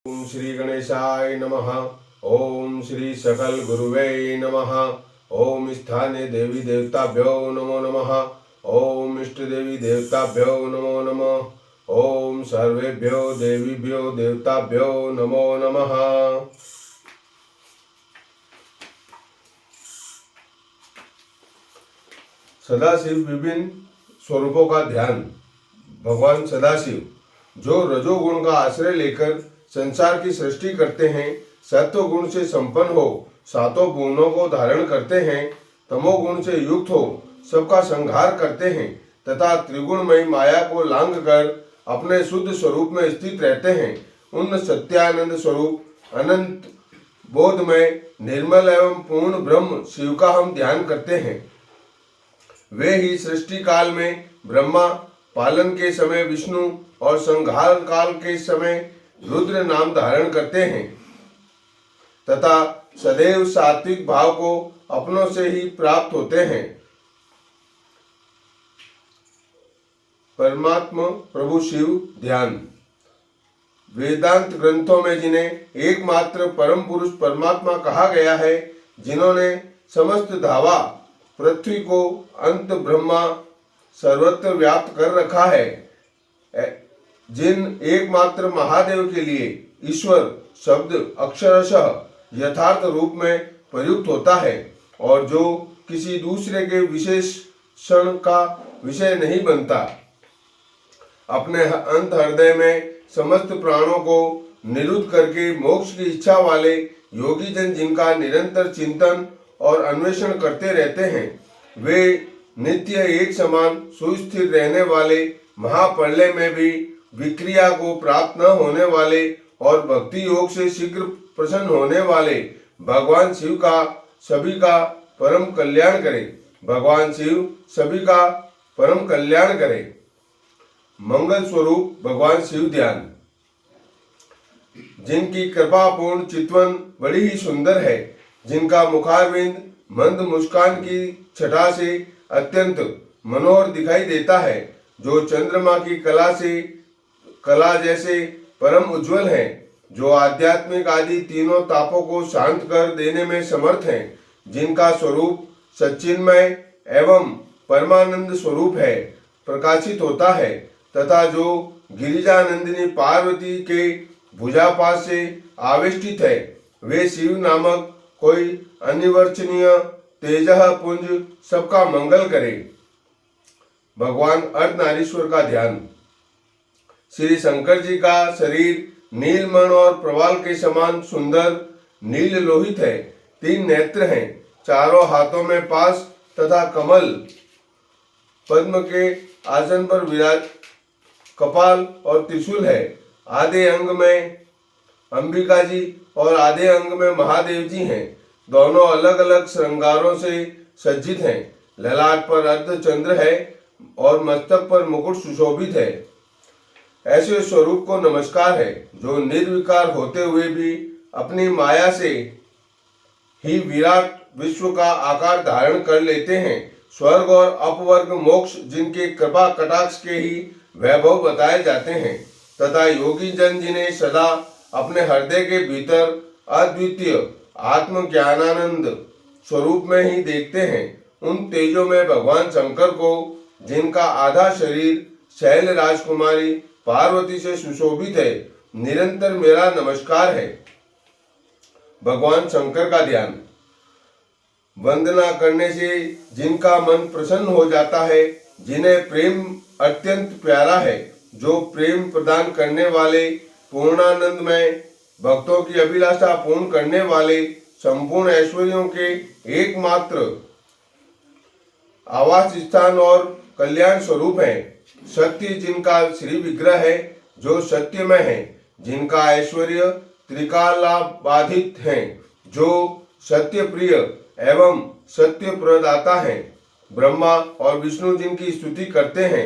ओम श्री गणेशाय नमः। ओम श्री सकल गुरुवे नमः। ओम स्थाने देवी देवताभ्यो नमो नमः। ओम इष्ट देवी देवताभ्यो नमो नमः। ओम सर्वेभ्यो देवीभ्यो देवताभ्यो नमो नमः। सदाशिव विभिन्न स्वरूपों का ध्यान। भगवान सदाशिव जो रजोगुण का आश्रय लेकर संसार की सृष्टि करते हैं, सत्व गुण से संपन्न हो सातों गुणों को धारण करते हैं, तमोगुण से युक्त हो सबका संहार करते हैं तथा त्रिगुणमयी माया को लांघ कर अपने शुद्ध स्वरूप में स्थित रहते हैं, उन सत्यानंद स्वरूप अनंत बोधमय निर्मल एवं पूर्ण ब्रह्म शिव का हम ध्यान करते हैं। वे ही सृष्टि काल में ब्रह्मा, पालन के समय विष्णु और संहार काल के समय रुद्र नाम धारण करते हैं तथा सदैव सात्विक भाव को अपनों से ही प्राप्त होते हैं। परमात्मा प्रभु शिव ध्यान। वेदांत ग्रंथों में जिन्हें एकमात्र परम पुरुष परमात्मा कहा गया है, जिन्होंने समस्त धावा पृथ्वी को अंत ब्रह्मा सर्वत्र व्याप्त कर रखा है, जिन एकमात्र महादेव के लिए ईश्वर शब्द अक्षरशः यथार्थ रूप में प्रयुक्त होता है और जो किसी दूसरे के विशेषण का विषय नहीं बनता, अपने अंत हृदय में समस्त प्राणों को निरुद्ध करके मोक्ष की इच्छा वाले योगी जन जिनका निरंतर चिंतन और अन्वेषण करते रहते हैं, वे नित्य एक समान सुस्थिर रहने वाले, महाप्रलय में भी विक्रिया को प्राप्त न होने वाले और भक्ति योग से शीघ्र प्रसन्न होने वाले भगवान शिव का सभी का परम कल्याण करे। भगवान शिव सभी का परम कल्याण करे। मंगल स्वरूप भगवान शिव ध्यान। जिनकी कृपा पूर्ण चितवन बड़ी ही सुंदर है, जिनका मुखारविंद मंद मुस्कान की छटा से अत्यंत मनोहर दिखाई देता है, जो चंद्रमा की कला जैसे परम उज्जवल है, जो आध्यात्मिक आदि तीनों तापों को शांत कर देने में समर्थ हैं, जिनका स्वरूप सच्चिन्मय एवं परमानंद स्वरूप है, प्रकाशित होता है तथा जो गिरिजानंदिनी पार्वती के भुजापास से आवेष्टित है, वे शिव नामक कोई अनिवर्चनीय तेजः पुंज सबका मंगल करे। भगवान अर्धनारीश्वर का ध्यान। श्री शंकर जी का शरीर नीलमण और प्रवाल के समान सुंदर नील लोहित है, 3 नेत्र हैं, चारों हाथों में पास तथा कमल पद्म के आसन पर विराज, कपाल और त्रिशूल है। आधे अंग में अंबिका जी और आधे अंग में महादेव जी हैं, दोनों अलग अलग श्रृंगारों से सज्जित हैं। ललाट पर अर्धचंद्र है और मस्तक पर मुकुट सुशोभित है। ऐसे स्वरूप को नमस्कार है, जो निर्विकार होते हुए भी अपनी माया से ही विराट विश्व का आकार धारण कर लेते हैं। स्वर्ग और अपवर्ग मोक्ष जिनके कृपा कटाक्ष के ही वैभव बताए जाते हैं तथा योगी जन जिन्हें सदा अपने हृदय के भीतर अद्वितीय आत्मज्ञानानंद स्वरूप में ही देखते हैं, उन तेजों में भगवान शंकर को, जिनका आधा शरीर शैल राजकुमारी पार्वती से सुशोभित है, निरंतर मेरा नमस्कार है। भगवान शंकर का ध्यान। वंदना करने से जिनका मन प्रसन्न हो जाता है, जिन्हें प्रेम अत्यंत प्यारा है, जो प्रेम प्रदान करने वाले, पूर्णानंद में भक्तों की अभिलाषा पूर्ण करने वाले, संपूर्ण ऐश्वर्यों के एकमात्र आवास स्थान और कल्याण स्वरूप है। सत्य जिनका श्री विग्रह है, जो सत्यमय है, जिनका ऐश्वर्य त्रिकालाबाधित है, जो सत्य प्रिय एवं सत्य प्रदाता है। ब्रह्मा और विष्णु जिनकी स्तुति करते हैं,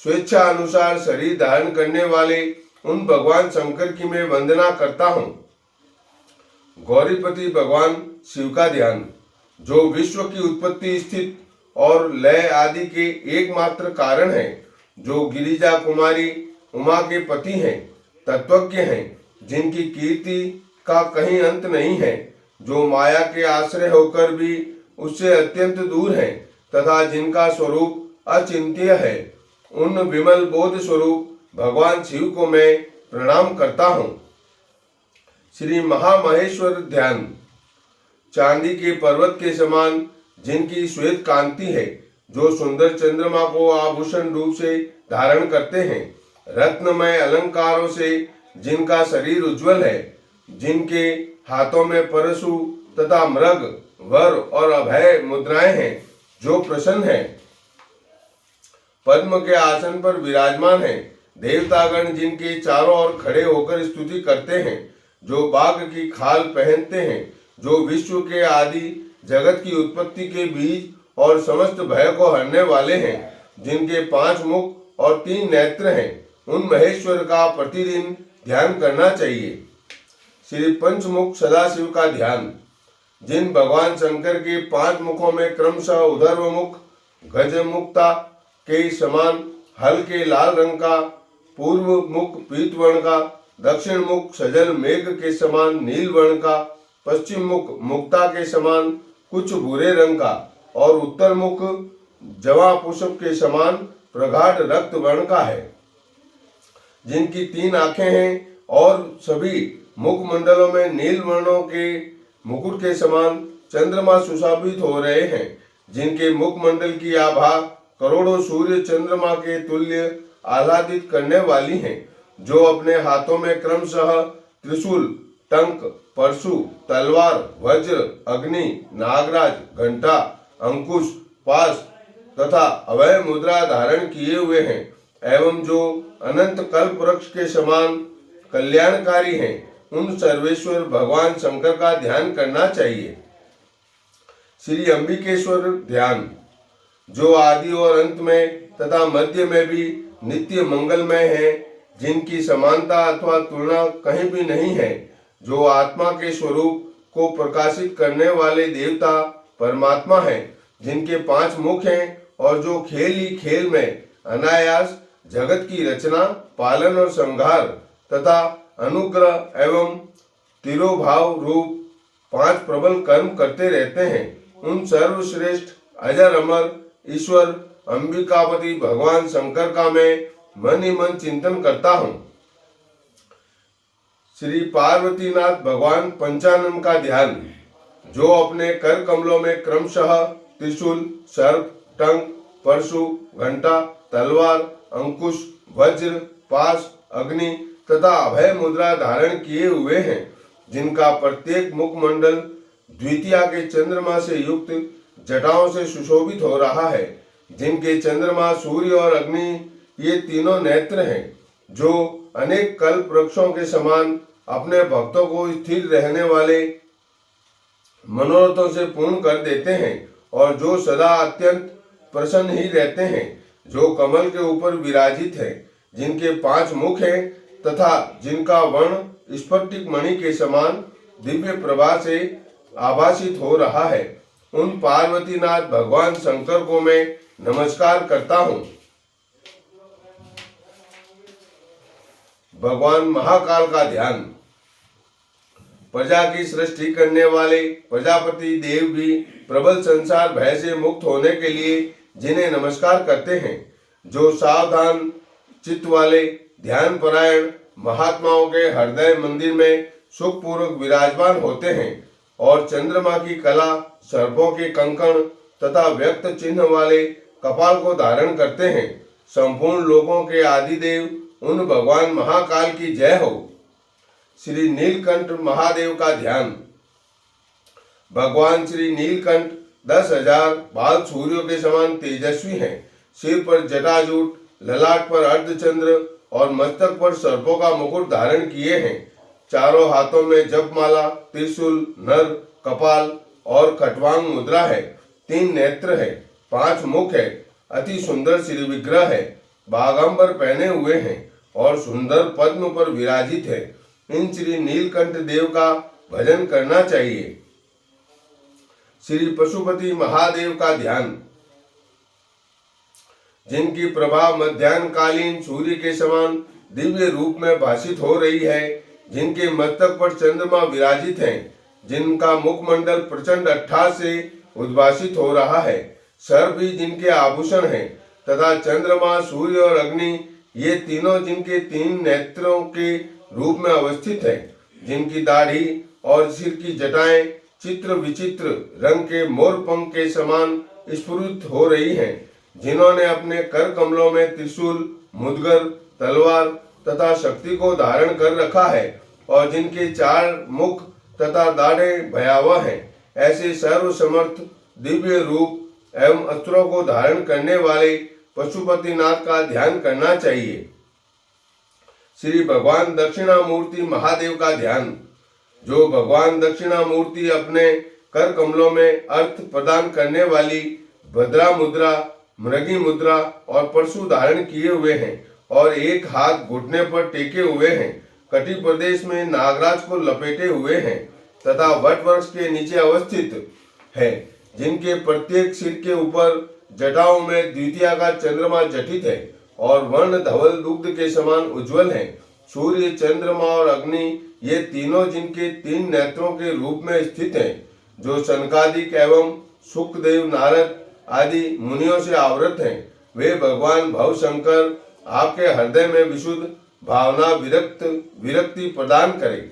स्वेच्छा अनुसार शरीर धारण करने वाले उन भगवान शंकर की मैं वंदना करता हूँ। गौरीपति भगवान शिव का ध्यान। जो विश्व की उत्पत्ति, स्थिति और लय आदि के एकमात्र कारण है, जो गिरिजा कुमारी उमा के पति हैं, तत्वज्ञ हैं, जिनकी कीर्ति का कहीं अंत नहीं है, जो माया के आश्रय होकर भी उससे अत्यंत दूर हैं तथा जिनका स्वरूप अचिंत्य है, उन विमल बोध स्वरूप भगवान शिव को मैं प्रणाम करता हूँ। श्री महामहेश्वर ध्यान। चांदी के पर्वत के समान जिनकी श्वेत कांति है, जो सुंदर चंद्रमा को आभूषण रूप से धारण करते हैं, रत्नमय अलंकारों से जिनका शरीर उज्जवल है, जिनके हाथों में परशु तथा मृग वर और अभय मुद्राएं हैं, जो प्रसन्न है, पद्म के आसन पर विराजमान है, देवतागण जिनके चारों ओर खड़े होकर स्तुति करते हैं, जो बाघ की खाल पहनते हैं, जो विश्व के आदि जगत की उत्पत्ति के बीज और समस्त भय को हरने वाले हैं, जिनके 5 मुख और 3 नेत्र हैं, उन महेश्वर का प्रतिदिन ध्यान करना चाहिए। श्री पंचमुख सदाशिव का ध्यान। जिन भगवान शंकर के 5 मुखों में क्रमशः उधर्व मुख गजमुक्ता के समान हल्के लाल रंग का, पूर्व मुख पीत वर्ण का, दक्षिण मुख सजल मेघ के समान नील वर्ण का, पश्चिम मुख मुक्ता के समान कुछ भूरे रंग का और उत्तर मुख जवा पुष्प के समान प्रगाढ़ रक्त वर्ण का है, जिनकी 3 आंखें हैं और सभी मुखमंडलों में नील वर्णों के मुकुट के समान चंद्रमा सुशोभित हो रहे हैं, जिनके मुखमंडल की आभा करोड़ों सूर्य चंद्रमा के तुल्य आह्लादित करने वाली हैं, जो अपने हाथों में क्रमशः त्रिशूल, टंक, परशु, तलवार, वज्र, अग्नि, नागराज, घंटा, अंकुश, पाश तथा अभय मुद्रा धारण किए हुए हैं, एवं जो अनंत कल्प वृक्ष के समान कल्याणकारी हैं, उन सर्वेश्वर भगवान शंकर का ध्यान करना चाहिए। श्री अंबिकेश्वर ध्यान। जो आदि और अंत में तथा मध्य में भी नित्य मंगलमय है, जिनकी समानता अथवा तुलना कहीं भी नहीं है, जो आत्मा के स्वरूप को प्रकाशित करने वाले देवता परमात्मा है, जिनके 5 मुख हैं और जो खेल ही खेल में अनायास जगत की रचना, पालन और संहार तथा अनुग्रह एवं तिरोभाव रूप 5 प्रबल कर्म करते रहते हैं, उन सर्वश्रेष्ठ अजर अमर ईश्वर अंबिकापति भगवान शंकर का मैं मन ही मन चिंतन करता हूँ। श्री पार्वतीनाथ भगवान पंचानन का ध्यान। जो अपने कर कमलों में क्रमशः त्रिशूल, सर्प, टंक, परशु, घंटा, तलवार, अंकुश, वज्र, पाश, अग्नि तथा अभय मुद्रा धारण किए हुए हैं, जिनका प्रत्येक मुखमंडल द्वितीया के चंद्रमा से युक्त जटाओं से सुशोभित हो रहा है, जिनके चंद्रमा, सूर्य और अग्नि ये तीनों नेत्र हैं, जो अनेक कल्प वृक्षों के समान अपने भक्तों को स्थिर रहने वाले मनोरथों से पूर्ण कर देते हैं और जो सदा अत्यंत प्रसन्न ही रहते हैं, जो कमल के ऊपर विराजित है, जिनके 5 मुख हैं तथा जिनका वर्ण स्फटिक मणि के समान दिव्य प्रभा से आभासित हो रहा है, उन पार्वतीनाथ भगवान शंकर को मैं नमस्कार करता हूँ। भगवान महाकाल का ध्यान। प्रजा की सृष्टि करने वाले प्रजापति देव भी प्रबल संसार भय से मुक्त होने के लिए जिन्हें नमस्कार करते हैं, जो सावधान चित्त वाले ध्यान परायण महात्माओं के हृदय मंदिर में सुखपूर्वक विराजमान होते हैं और चंद्रमा की कला, सर्पों के कंकण तथा व्यक्त चिन्ह वाले कपाल को धारण करते हैं। संपूर्ण लोकों के आदिदेव उन भगवान महाकाल की जय हो। श्री नीलकंठ महादेव का ध्यान। भगवान श्री नीलकंठ 10,000 बाल सूर्यों के समान तेजस्वी हैं। सिर पर जटाजूट, ललाट पर अर्धचंद्र और मस्तक पर सर्पों का मुकुट धारण किए हैं। चारों हाथों में जपमाला, त्रिशूल, नर, कपाल और खटवांग मुद्रा है। 3 नेत्र है, 5 मुख है, अति सुंदर श्री विग्रह है, बागंबर पहने हुए हैं और सुंदर पद्म पर विराजित है। इन श्री नीलकंठ देव का भजन करना चाहिए। श्री पशुपति महादेव का ध्यान। जिनकी प्रभा मध्याह्नकालीन सूर्य के समान दिव्य रूप में भाषित हो रही है, जिनके मस्तक पर चंद्रमा विराजित हैं, जिनका मुखमंडल प्रचंड अट्ठास से उद्भासित हो रहा है, सर भी जिनके आभूषण हैं, तथा चंद्रमा, सूर्य और अग्नि, ये तीनों जिनके तीन नेत्रों के रूप में अवस्थित हैं, जिनकी दाढ़ी और सिर की जटाएं चित्र विचित्र रंग के मोर पंख के समान स्फुरित हो रही हैं, जिन्होंने अपने कर कमलों में त्रिशूल, मुद्गर, तलवार तथा शक्ति को धारण कर रखा है, और जिनके चार मुख तथा दाढ़ें भयावह हैं, ऐसे सर्वसमर्थ दिव्य रूप एवं अस्त्रों को धारण करने वाले पशुपतिनाथ का ध्यान करना चाहिए। श्री भगवान दक्षिणामूर्ति महादेव का ध्यान। जो भगवान दक्षिणामूर्ति अपने कर कमलों में अर्थ प्रदान करने वाली भद्रा मुद्रा, मृगी मुद्रा और परशु धारण किए हुए हैं और एक हाथ घुटने पर टेके हुए हैं, कटी प्रदेश में नागराज को लपेटे हुए हैं तथा वट वृक्ष के नीचे अवस्थित है, जिनके प्रत्येक सिर के ऊपर जटाओं में द्वितीया का चंद्रमा जटित है और वर्ण धवल दुग्ध के समान उज्जवल है। सूर्य, चंद्रमा और अग्नि, ये तीनों जिनके तीन नेत्रों के रूप में स्थित हैं, जो सनकादिक एवं सुखदेव, नारद आदि मुनियों से आवृत हैं, वे भगवान भवशंकर आपके हृदय में विशुद्ध भावना विरक्ति प्रदान करें।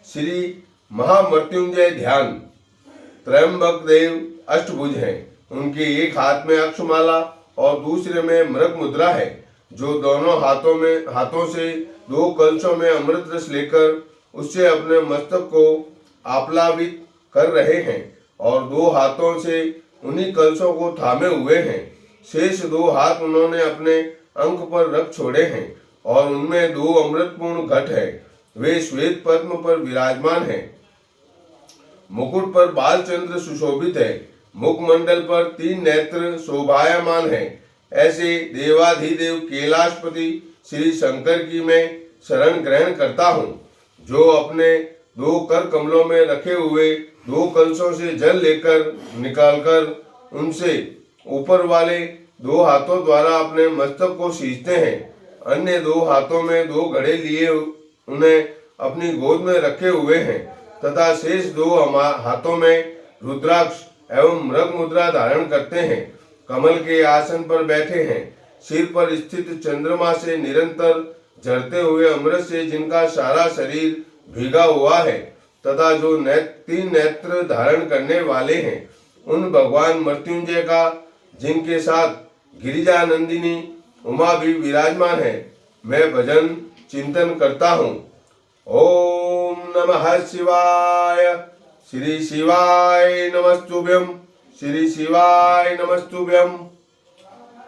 श्री महामृत्युंजय ध्यान। त्रयंबक देव अष्टभुज हैं, उनके एक हाथ में अक्षमाला और दूसरे में मृग मुद्रा है, जो दोनों हाथों से दो कलशों में अमृत रस लेकर उससे अपने मस्तक को आप्लावित कर रहे हैं और दो हाथों से उन्हीं कलशों को थामे हुए हैं। शेष दो हाथ उन्होंने अपने अंक पर रख छोड़े हैं और उनमें दो अमृतपूर्ण घट है। वे श्वेत पद्म पर विराजमान हैं। मुकुट पर बालचंद्र सुशोभित है। मुखमंडल पर तीन नेत्र शोभायमान है। ऐसे देवाधिदेव कैलाशपति श्री शंकर की मैं शरण ग्रहण करता हूँ, जो अपने दो कर कमलों में रखे हुए दो कलशों से जल लेकर निकालकर उनसे ऊपर वाले दो हाथों द्वारा अपने मस्तक को सींचते हैं। अन्य दो हाथों में दो घड़े लिए उन्हें अपनी गोद में रखे हुए हैं तथा शेष दो हाथों में रुद्राक्ष एवं मृग मुद्रा धारण करते हैं। कमल के आसन पर बैठे हैं। सिर पर स्थित चंद्रमा से निरंतर झरते हुए अमृत से जिनका सारा शरीर भीगा हुआ है तथा जो तीन नेत्र धारण करने वाले हैं, उन भगवान मृत्युंजय का, जिनके साथ गिरिजा नंदिनी उमा भी विराजमान है, मैं भजन चिंतन करता हूँ। ओम नमः शिवाय। श्री शिवाय नमस्तुभ्यं। श्री शिवाय नमस्तुभ्यं।